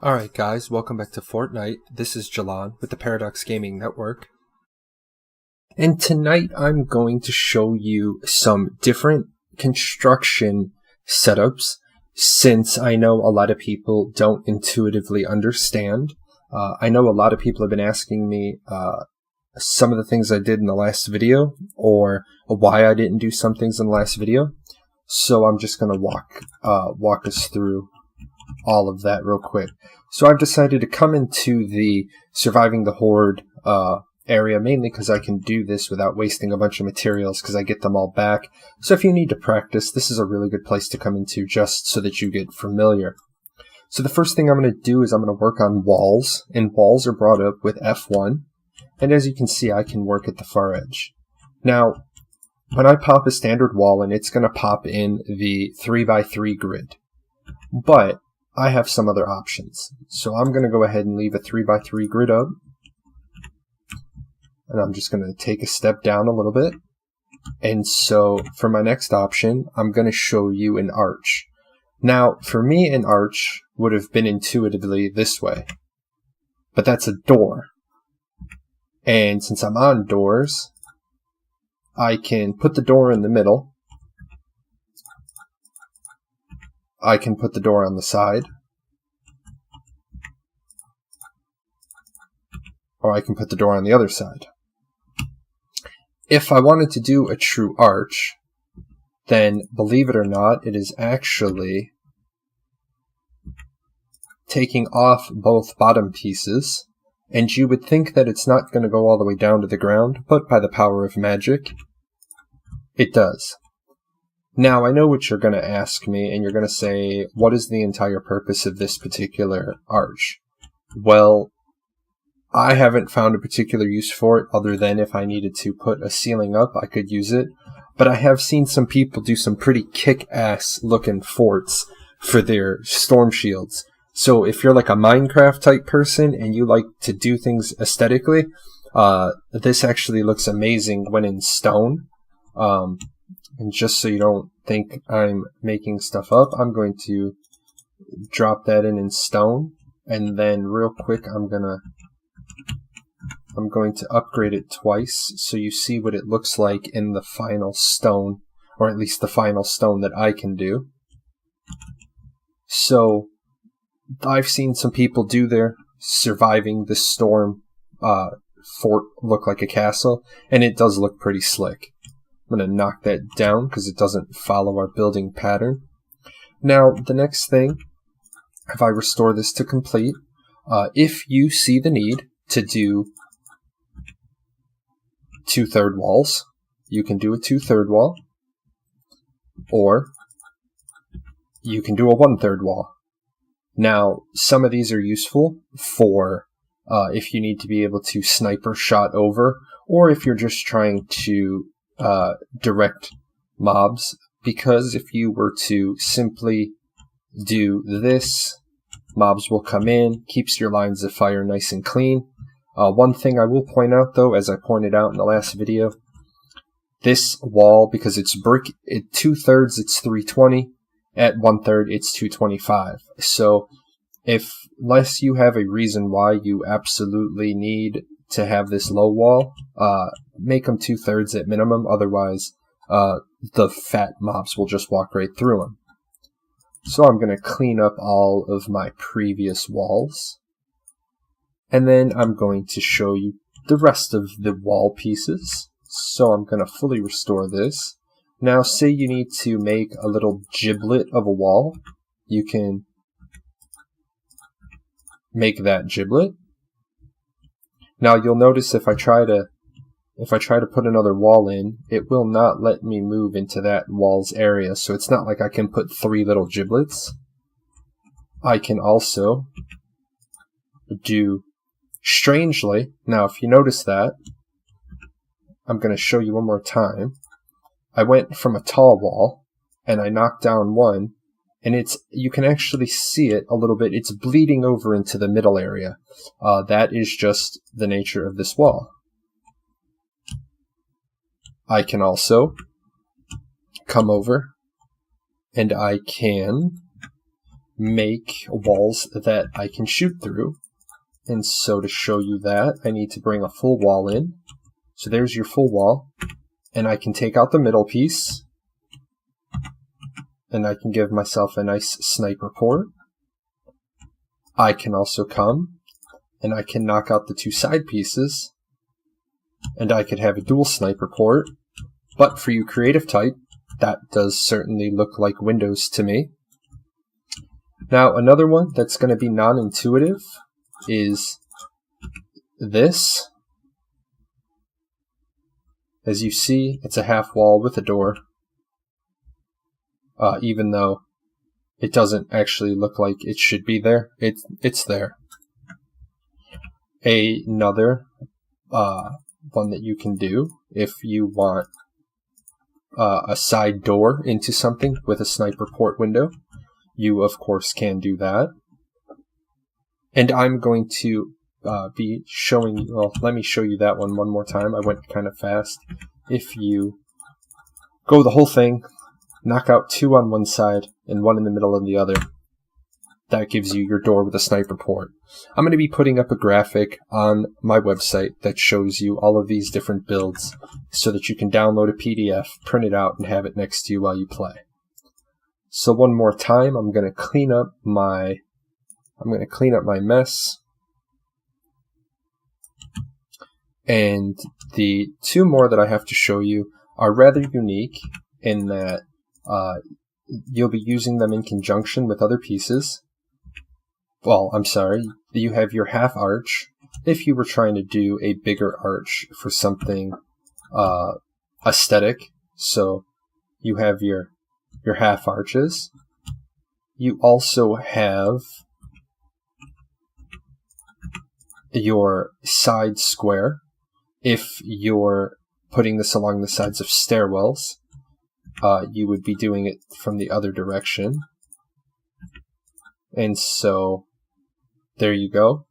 Alright guys, welcome back to Fortnite. This is Jahlon with the Paradox Gaming Network. And tonight I'm going to show you some different construction setups since I know a lot of people don't intuitively understand. I know a lot of people have been asking me some of the things I did in the last video or why I didn't do some things in the last video. So I'm just going to walk us through all of that real quick. So I've decided to come into the Surviving the Horde area mainly because I can do this without wasting a bunch of materials because I get them all back. So if you need to practice, this is a really good place to come into just so that you get familiar. So the first thing I'm going to do is I'm going to work on walls, and walls are brought up with F1. And as you can see, I can work at the far edge. Now, when I pop a standard wall in, it's going to pop in the 3x3 grid. But I have some other options. So I'm going to go ahead and leave a 3x3 grid up. And I'm just going to take a step down a little bit. And so for my next option, I'm going to show you an arch. Now, for me, an arch would have been intuitively this way. But that's a door. And since I'm on doors, I can put the door in the middle. I can put the door on the side, or I can put the door on the other side. If I wanted to do a true arch, then believe it or not, it is actually taking off both bottom pieces, and you would think that it's not going to go all the way down to the ground, but by the power of magic, it does. Now, I know what you're going to ask me, and you're going to say, what is the entire purpose of this particular arch? Well, I haven't found a particular use for it, other than if I needed to put a ceiling up, I could use it. But I have seen some people do some pretty kick-ass looking forts for their storm shields. So if you're like a Minecraft type person, and you like to do things aesthetically, this actually looks amazing when in stone. And just so you don't think I'm making stuff up, I'm going to drop that in stone, and then real quick I'm going to upgrade it twice so you see what it looks like in the final stone, or at least the final stone that I can do. So I've seen some people do their Surviving the Storm fort look like a castle, and it does look pretty slick. I'm going to knock that down because it doesn't follow our building pattern. Now, the next thing, if I restore this to complete, if you see the need to do 2/3 walls, you can do a 2/3 wall, or you can do a 1/3 wall. Now, some of these are useful for if you need to be able to sniper shot over, or if you're just trying to direct mobs, because if you were to simply do this, mobs will come in, keeps your lines of fire nice and clean. One thing I will point out though, as I pointed out in the last video, this wall, because it's brick, at 2/3 it's 320, at 1/3 it's 225. So unless you have a reason why you absolutely need to have this low wall, make them 2/3 at minimum, otherwise the fat mobs will just walk right through them. So I'm going to clean up all of my previous walls, and then I'm going to show you the rest of the wall pieces. So I'm going to fully restore this. Now say you need to make a little giblet of a wall, you can make that giblet. Now you'll notice if I try to put another wall in, it will not let me move into that wall's area. So it's not like I can put 3 little giblets. I can also do, strangely, now if you notice that, I'm going to show you one more time. I went from a tall wall and I knocked down one, and you can actually see it a little bit. It's bleeding over into the middle area. That is just the nature of this wall. I can also come over and I can make walls that I can shoot through. And so to show you that, I need to bring a full wall in. So there's your full wall. And I can take out the middle piece. And I can give myself a nice sniper port. I can also come and I can knock out the two side pieces. And I could have a dual sniper port. But for you creative type, that does certainly look like windows to me. Now another one that's going to be non-intuitive is this. As you see, it's a half wall with a door. Even though it doesn't actually look like it should be there, it's there. Another one that you can do if you want a side door into something with a sniper port window, you of course can do that. And I'm going to be showing you, well, let me show you that one more time. I went kind of fast. If you go the whole thing, knock out two on one side and one in the middle of the other, that gives you your door with a sniper port. I'm going to be putting up a graphic on my website that shows you all of these different builds so that you can download a PDF, print it out, and have it next to you while you play. So one more time, I'm going to clean up my mess. And the two more that I have to show you are rather unique in that you'll be using them in conjunction with other pieces. Well, I'm sorry, you have your half arch. If you were trying to do a bigger arch for something aesthetic, so you have your half arches. You also have your side square. If you're putting this along the sides of stairwells, you would be doing it from the other direction. And so there you go.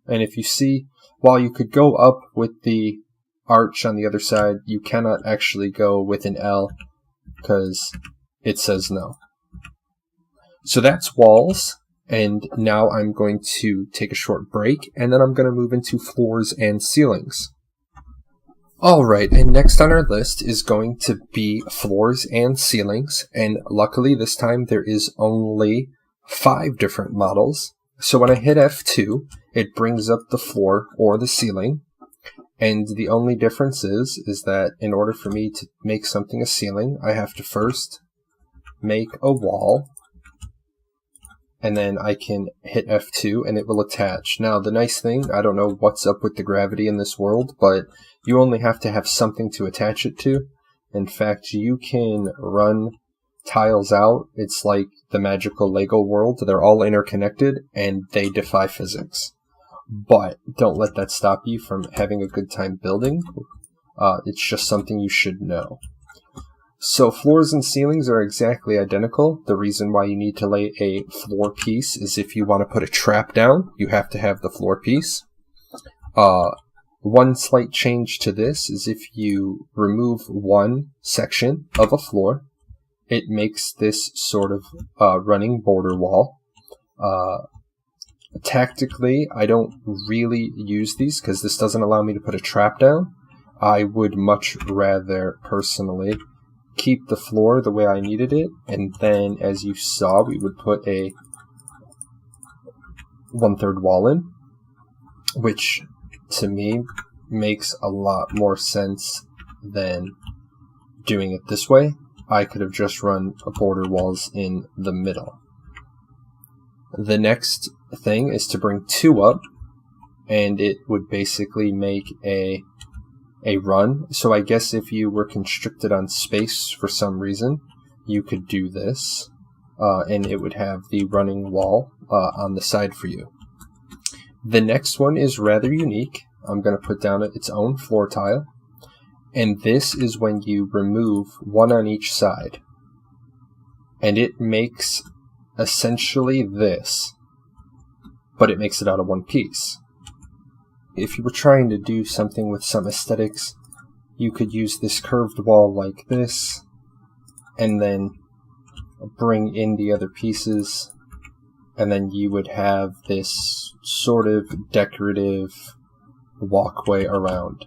And if you see, while you could go up with the arch on the other side, you cannot actually go with an L because it says no. So that's walls. And now I'm going to take a short break, and then I'm going to move into floors and ceilings. Alright, and next on our list is going to be floors and ceilings, and luckily this time there is only 5 different models. So when I hit F2, it brings up the floor or the ceiling, and the only difference is that in order for me to make something a ceiling, I have to first make a wall, and then I can hit F2 and it will attach. Now the nice thing, I don't know what's up with the gravity in this world, but you only have to have something to attach it to. In fact, you can run tiles out. It's like the magical Lego world. They're all interconnected and they defy physics. But don't let that stop you from having a good time building. It's just something you should know. So floors and ceilings are exactly identical. The reason why you need to lay a floor piece is if you want to put a trap down, you have to have the floor piece. One slight change to this is if you remove one section of a floor, it makes this sort of running border wall. Tactically, I don't really use these because this doesn't allow me to put a trap down. I would much rather, personally, keep the floor the way I needed it, and then, as you saw, we would put a 1/3 wall in, which, to me, makes a lot more sense than doing it this way. I could have just run border walls in the middle. The next thing is to bring 2 up, and it would basically make a run. So I guess if you were constricted on space for some reason, you could do this, and it would have the running wall on the side for you. The next one is rather unique. I'm going to put down its own floor tile, and this is when you remove one on each side, and it makes essentially this, but it makes it out of one piece. If you were trying to do something with some aesthetics, you could use this curved wall like this, and then bring in the other pieces, and then you would have this sort of decorative walkway around.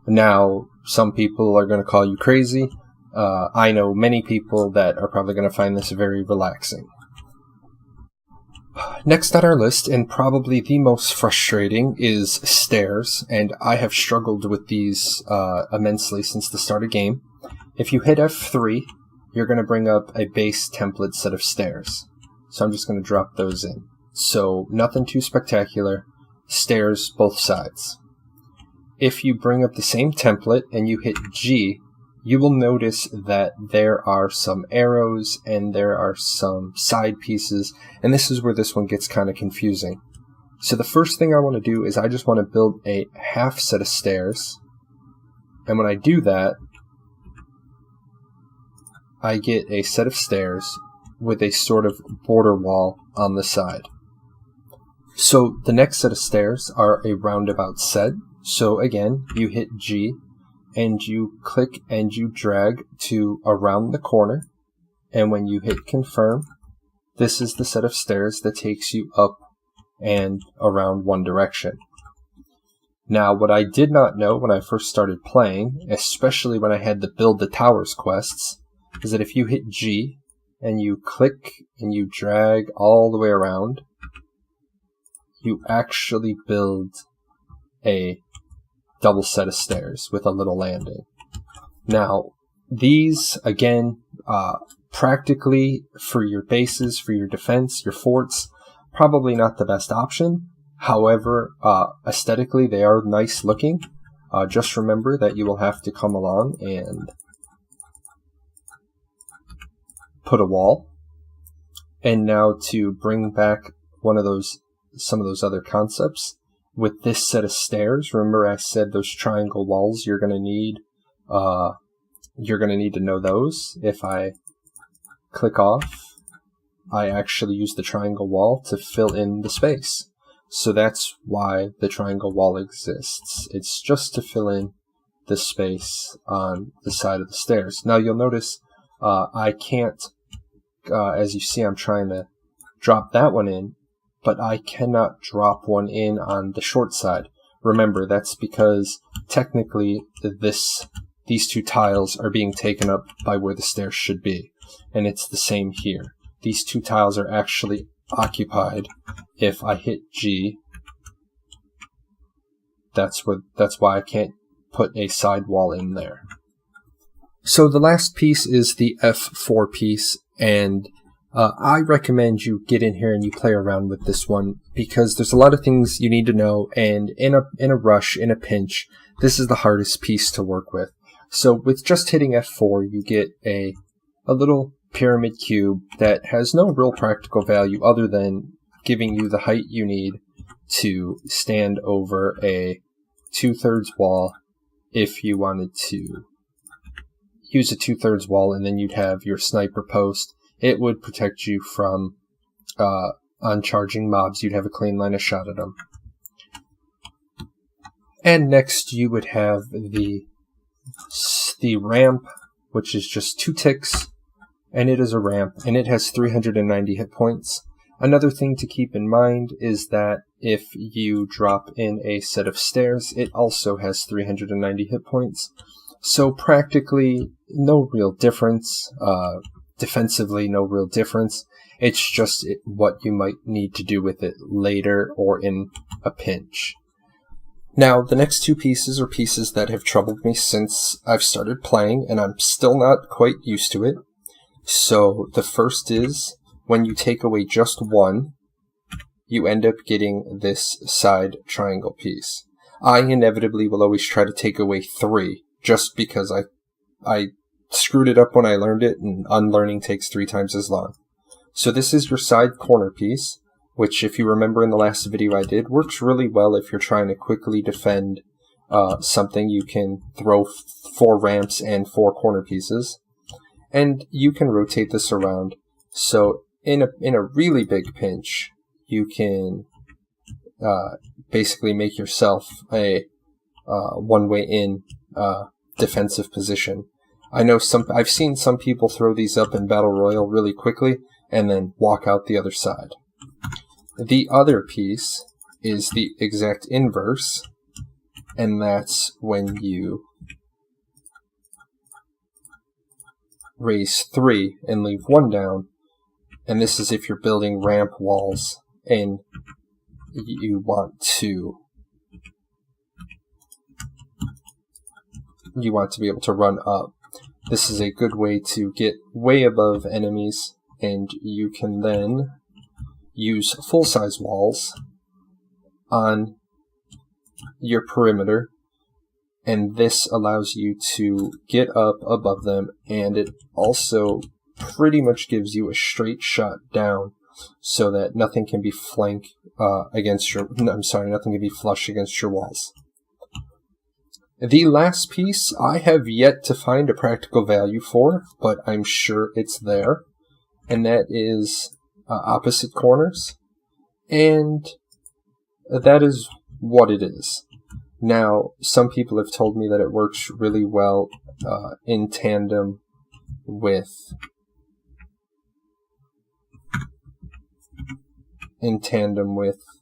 Now, some people are going to call you crazy. I know many people that are probably going to find this very relaxing. Next on our list, and probably the most frustrating, is stairs, and I have struggled with these immensely since the start of game. If you hit F3, you're going to bring up a base template set of stairs. So I'm just going to drop those in. So nothing too spectacular, stairs both sides. If you bring up the same template and you hit G, you will notice that there are some arrows and there are some side pieces, and this is where this one gets kind of confusing. So the first thing I want to do is I just want to build a half set of stairs, and when I do that, I get a set of stairs with a sort of border wall on the side. So the next set of stairs are a roundabout set. So again, you hit G, and you click and you drag to around the corner, and when you hit confirm, this is the set of stairs that takes you up and around one direction. Now, what I did not know when I first started playing, especially when I had the Build the Towers quests, is that if you hit G and you click and you drag all the way around, you actually build a double set of stairs with a little landing. Now, these, again, practically for your bases, for your defense, your forts, probably not the best option. However, aesthetically, they are nice looking. Just remember that you will have to come along and put a wall. And now to bring back some of those other concepts, with this set of stairs, remember I said those triangle walls, you're going to need to know those. If I click off, I actually use the triangle wall to fill in the space. So that's why the triangle wall exists. It's just to fill in the space on the side of the stairs. Now you'll notice I can't, as you see, I'm trying to drop that one in, but I cannot drop one in on the short side. Remember, that's because technically these two tiles are being taken up by where the stairs should be. And it's the same here. These two tiles are actually occupied. If I hit G, that's why I can't put a side wall in there. So the last piece is the F4 piece, and I recommend you get in here and you play around with this one, because there's a lot of things you need to know, and in a rush, in a pinch, this is the hardest piece to work with. So with just hitting F4, you get a little pyramid cube that has no real practical value other than giving you the height you need to stand over a 2/3 wall if you wanted to use a 2/3 wall, and then you'd have your sniper post. It would protect you from on-charging mobs. You'd have a clean line of shot at them. And next you would have the ramp, which is just 2 ticks, and it is a ramp, and it has 390 hit points. Another thing to keep in mind is that if you drop in a set of stairs, it also has 390 hit points. So practically no real difference. Defensively, no real difference. It's just what you might need to do with it later or in a pinch. Now, the next two pieces are pieces that have troubled me since I've started playing, and I'm still not quite used to it. So the first is, when you take away just one, you end up getting this side triangle piece. I inevitably will always try to take away 3, just because I screwed it up when I learned it, and unlearning takes 3 times as long. So this is your side corner piece, which, if you remember in the last video I did, works really well if you're trying to quickly defend something. You can throw 4 ramps and 4 corner pieces, and you can rotate this around. So in a really big pinch, you can basically make yourself a one-way in defensive position. I know I've seen some people throw these up in Battle Royale really quickly and then walk out the other side. The other piece is the exact inverse, and that's when you raise 3 and leave 1 down, and this is if you're building ramp walls and you want to be able to run up. This is a good way to get way above enemies, and you can then use full-size walls on your perimeter, and this allows you to get up above them, and it also pretty much gives you a straight shot down so that nothing can be nothing can be flush against your walls. The last piece I have yet to find a practical value for, but I'm sure it's there, and that is opposite corners, and that is what it is. Now, some people have told me that it works really well in tandem with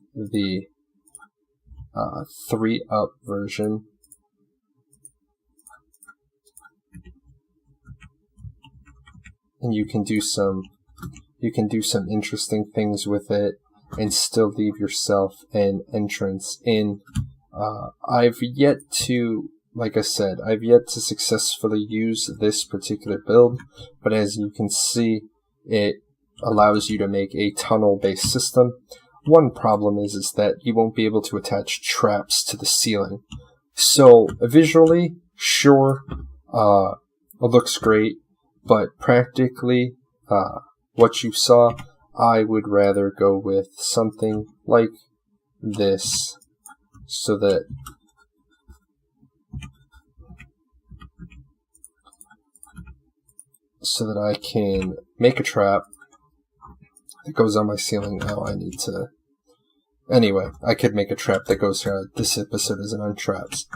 the 3-up version. And you can do some interesting things with it and still leave yourself an entrance in. I've yet to successfully use this particular build, but as you can see, it allows you to make a tunnel-based system. One problem is that you won't be able to attach traps to the ceiling. So visually, sure, it looks great, but practically, what you saw, I would rather go with something like this, so that I can make a trap that goes on my ceiling. Anyway, I could make a trap that goes around. This episode isn't on traps.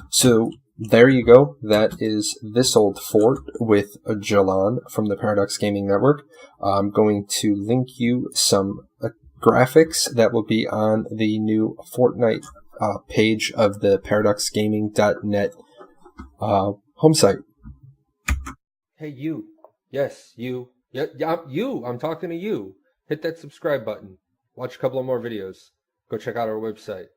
So there you go. That is this old fort with Jahlon from the Paradox Gaming Network. I'm going to link you some graphics that will be on the new Fortnite page of the paradoxgaming.net home site. Hey, you. Yes, you. Yeah, you. I'm talking to you. Hit that subscribe button. Watch a couple of more videos. Go check out our website.